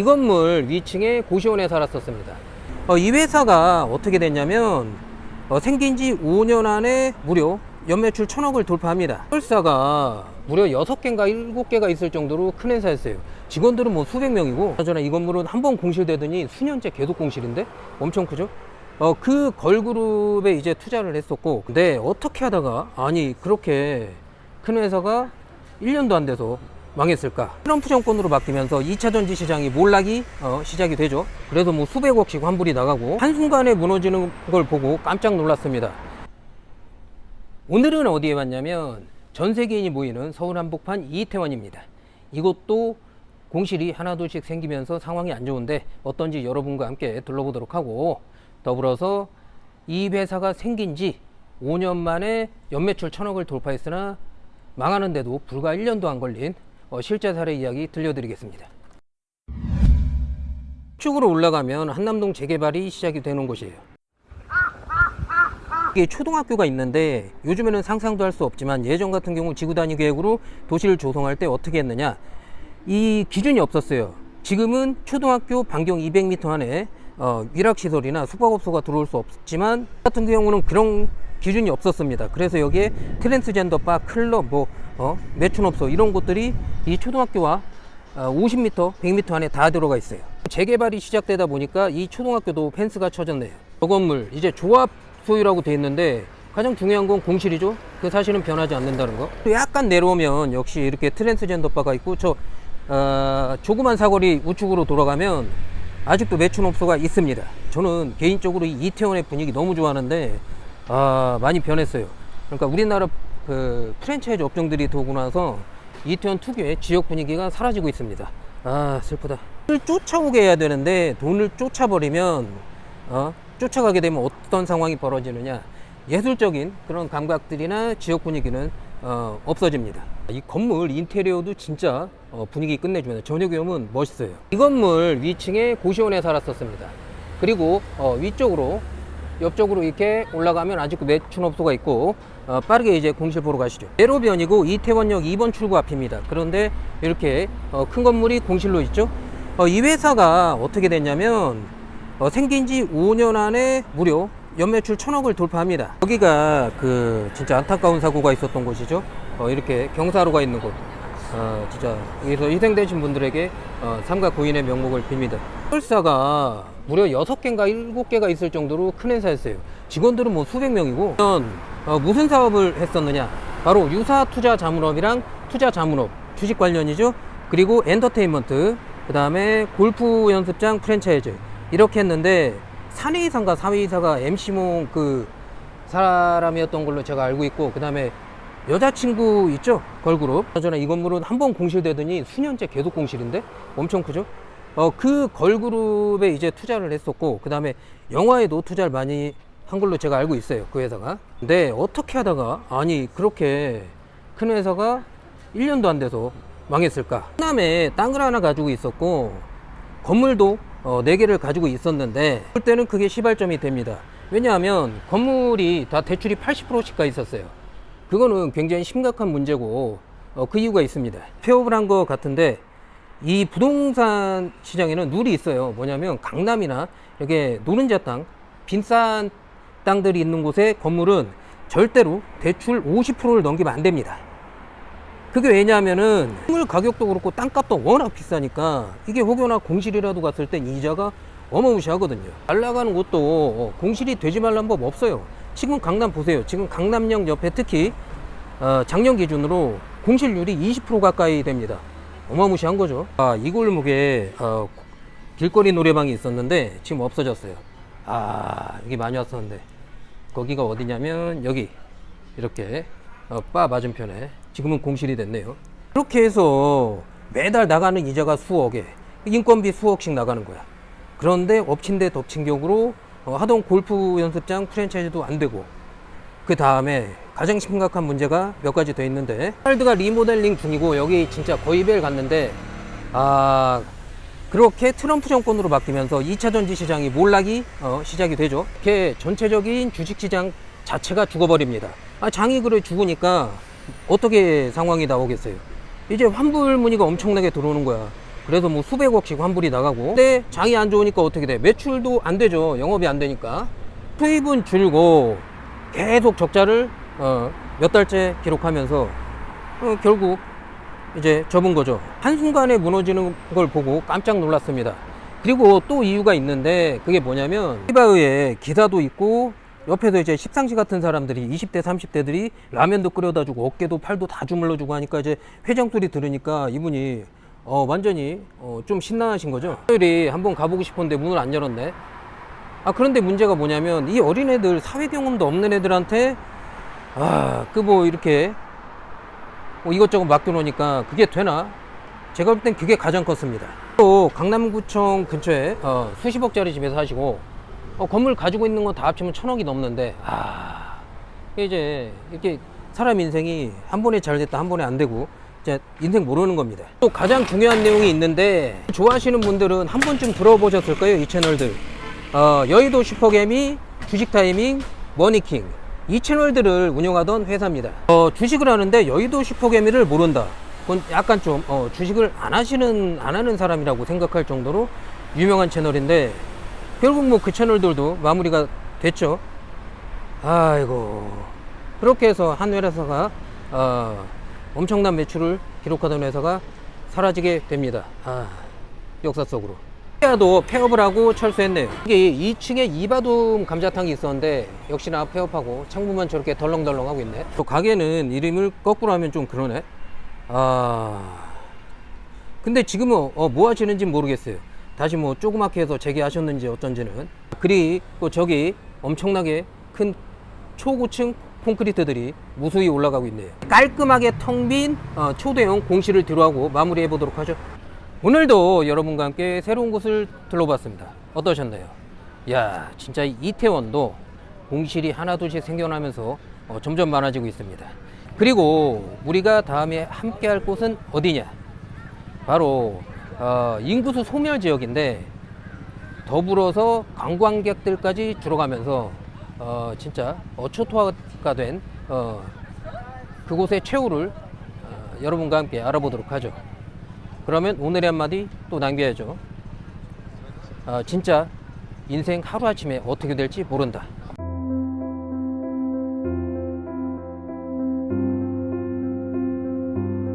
이 건물 위층에 고시원에 살았었습니다. 이 회사가 어떻게 됐냐면 생긴 지 5년 안에 무려 연매출 1000억을 돌파합니다. 설사가 무려 6개인가 7개가 있을 정도로 큰 회사였어요. 직원들은 뭐 수백 명이고, 그나저나 이 건물은 한 번 공실되더니 수년째 계속 공실인데 엄청 크죠. 그 걸그룹에 이제 투자를 했었고, 근데 어떻게 하다가 아니 그렇게 큰 회사가 1년도 안 돼서 망했을까? 트럼프 정권으로 바뀌면서 2차 전지 시장이 몰락이 시작이 되죠. 그래서 뭐 수백억씩 환불이 나가고 한순간에 무너지는 걸 보고 깜짝 놀랐습니다. 오늘은 어디에 왔냐면 전 세계인이 모이는 서울 한복판 이태원입니다. 이곳도 공실이 하나둘씩 생기면서 상황이 안 좋은데 어떤지 여러분과 함께 둘러보도록 하고, 더불어서 이 회사가 생긴 지 5년 만에 연매출 1000억을 돌파했으나 망하는데도 불과 1년도 안 걸린 실제 사례 이야기 들려드리겠습니다. 이쪽으로 올라가면 한남동 재개발이 시작이 되는 곳이에요. 이게 초등학교가 있는데 요즘에는 상상도 할 수 없지만 예전 같은 경우 지구단위 계획으로 도시를 조성할 때 어떻게 했느냐, 이 기준이 없었어요. 지금은 초등학교 반경 200m 안에 위락시설이나 숙박업소가 들어올 수 없지만 같은 경우는 그런 기준이 없었습니다. 그래서 여기에 트랜스젠더 바, 클럽, 매춘업소 이런 곳들이 이 초등학교와 50m, 100m 안에 다 들어가 있어요. 재개발이 시작되다 보니까 이 초등학교도 펜스가 쳐졌네요. 저 건물 이제 조합 소유라고 돼 있는데 가장 중요한 건 공실이죠. 그 사실은 변하지 않는다는 거. 또 약간 내려오면 역시 이렇게 트랜스젠더 바가 있고, 저 조그만 사거리 우측으로 돌아가면 아직도 매춘업소가 있습니다. 저는 개인적으로 이 이태원의 분위기 너무 좋아하는데 많이 변했어요. 그러니까 우리나라 그 프랜차이즈 업종들이 들어오고 나서 이태원 특유의 지역 분위기가 사라지고 있습니다. 슬프다. 돈을 쫓아오게 해야 되는데 돈을 쫓아버리면 쫓아가게 되면 어떤 상황이 벌어지느냐, 예술적인 그런 감각들이나 지역 분위기는 없어집니다. 이 건물 인테리어도 진짜 분위기 끝내줍니다. 저녁에 오면 멋있어요. 이 건물 위층에 고시원에 살았었습니다. 그리고 위쪽으로 옆쪽으로 이렇게 올라가면 아직도 매춘업소가 있고, 빠르게 이제 공실 보러 가시죠. 대로변이고 이태원역 2번 출구 앞입니다. 그런데 이렇게 큰 건물이 공실로 있죠. 이 회사가 어떻게 됐냐면 생긴 지 5년 안에 무려 연매출 1000억을 돌파합니다. 여기가 그 진짜 안타까운 사고가 있었던 곳이죠. 이렇게 경사로가 있는 곳. 진짜 여기서 희생되신 분들에게 삼가 고인의 명목을 빕니다. 설사가 무려 6개인가 7개가 있을 정도로 큰 회사였어요. 직원들은 뭐 수백 명이고, 무슨 사업을 했었느냐, 바로 유사투자자문업이랑 투자자문업, 주식 관련이죠. 그리고 엔터테인먼트, 그 다음에 골프 연습장 프랜차이즈 이렇게 했는데, 사내이사인가 사회이사가 MC몽 그 사람이었던 걸로 제가 알고 있고, 그 다음에 여자친구 있죠, 걸그룹. 저는 이 건물은 한 번 공실되더니 수년째 계속 공실인데 엄청 크죠. 그 걸그룹에 이제 투자를 했었고, 그 다음에 영화에도 투자를 많이 한 걸로 제가 알고 있어요, 그 회사가. 근데 어떻게 하다가 아니 그렇게 큰 회사가 1년도 안 돼서 망했을까? 호남에 땅을 하나 가지고 있었고 건물도 4개를 가지고 있었는데, 그때는 그게 시발점이 됩니다. 왜냐하면 건물이 다 대출이 80%씩 가 있었어요. 그거는 굉장히 심각한 문제고, 그 이유가 있습니다. 폐업을 한 것 같은데, 이 부동산 시장에는 룰이 있어요. 뭐냐면 강남이나 이렇게 노른자 땅, 빈싼 땅들이 있는 곳에 건물은 절대로 대출 50%를 넘기면 안 됩니다. 그게 왜냐하면은 건물 가격도 그렇고 땅값도 워낙 비싸니까 이게 혹여나 공실이라도 갔을 땐 이자가 어마무시하거든요. 잘 나가는 곳도 공실이 되지 말란 법 없어요. 지금 강남 보세요. 지금 강남역 옆에 특히 작년 기준으로 공실률이 20% 가까이 됩니다. 어마무시한 거죠. 이 골목에 길거리 노래방이 있었는데 지금 없어졌어요. 여기 많이 왔었는데, 거기가 어디냐면 여기 이렇게 바 맞은편에 지금은 공실이 됐네요. 그렇게 해서 매달 나가는 이자가 수억에, 인건비 수억씩 나가는 거야. 그런데 엎친 데 덮친 격으로 하던 골프 연습장 프랜차이즈도 안 되고, 그 다음에 가장 심각한 문제가 몇 가지 더 있는데, 헤럴드가 리모델링 중이고 여기 진짜 거의 벨 갔는데, 그렇게 트럼프 정권으로 바뀌면서 2차 전지 시장이 몰락이 시작이 되죠. 이렇게 전체적인 주식시장 자체가 죽어버립니다. 장이 그래 죽으니까 어떻게 상황이 나오겠어요. 이제 환불 문의가 엄청나게 들어오는 거야. 그래서 뭐 수백억씩 환불이 나가고, 근데 장이 안 좋으니까 어떻게 돼? 매출도 안 되죠. 영업이 안 되니까. 수입은 줄고 계속 적자를 몇 달째 기록하면서 결국 이제 접은 거죠. 한순간에 무너지는 걸 보고 깜짝 놀랐습니다. 그리고 또 이유가 있는데, 그게 뭐냐면 히바의에 기사도 있고 옆에서 이제 십상시 같은 사람들이 20대 30대들이 라면도 끓여다 주고 어깨도 팔도 다 주물러 주고 하니까 이제 회장 소리 들으니까 이분이 완전히 좀 신나하신 거죠. 토요일에 한번 가보고 싶었는데 문을 안 열었네. 그런데 문제가 뭐냐면 이 어린애들, 사회 경험도 없는 애들한테 그 뭐 이렇게 뭐 이것저것 맡겨놓으니까 그게 되나? 제가 볼 땐 그게 가장 컸습니다. 또 강남구청 근처에 수십억짜리 집에 사시고 건물 가지고 있는 건 다 합치면 1,000억이 넘는데 이제 이렇게 사람 인생이 한 번에 잘 됐다 한 번에 안 되고 이제 인생 모르는 겁니다. 또 가장 중요한 내용이 있는데, 좋아하시는 분들은 한 번쯤 들어보셨을 거예요. 이 채널들 여의도 슈퍼개미, 주식타이밍, 머니킹, 이 채널들을 운영하던 회사입니다. 주식을 하는데 여의도 슈퍼개미를 모른다, 그건 약간 좀 주식을 안 하는 사람이라고 생각할 정도로 유명한 채널인데, 결국 뭐 그 채널들도 마무리가 됐죠. 아이고, 그렇게 해서 한 회사가 엄청난 매출을 기록하던 회사가 사라지게 됩니다. 역사 속으로. 도 폐업을 하고 철수했네요. 이게 2층에 이바둠 감자탕이 있었는데 역시나 폐업하고 창문만 저렇게 덜렁덜렁 하고 있네. 또 가게는 이름을 거꾸로 하면 좀 그러네. 근데 지금은 뭐 하시는지 모르겠어요. 다시 뭐 조그맣게 해서 재개하셨는지 어쩐지는. 그리고 저기 엄청나게 큰 초고층 콘크리트들이 무수히 올라가고 있네요. 깔끔하게 텅 빈 초대형 공실을 뒤로하고 마무리해 보도록 하죠. 오늘도 여러분과 함께 새로운 곳을 둘러봤습니다. 어떠셨나요? 야, 진짜 이태원도 공실이 하나둘씩 생겨나면서 점점 많아지고 있습니다. 그리고 우리가 다음에 함께 할 곳은 어디냐? 바로 인구수 소멸 지역인데, 더불어서 관광객들까지 줄어가면서 진짜 어초토화가 된 그곳의 최후를 여러분과 함께 알아보도록 하죠. 그러면 오늘의 한마디 또 남겨야죠. 진짜 인생 하루아침에 어떻게 될지 모른다.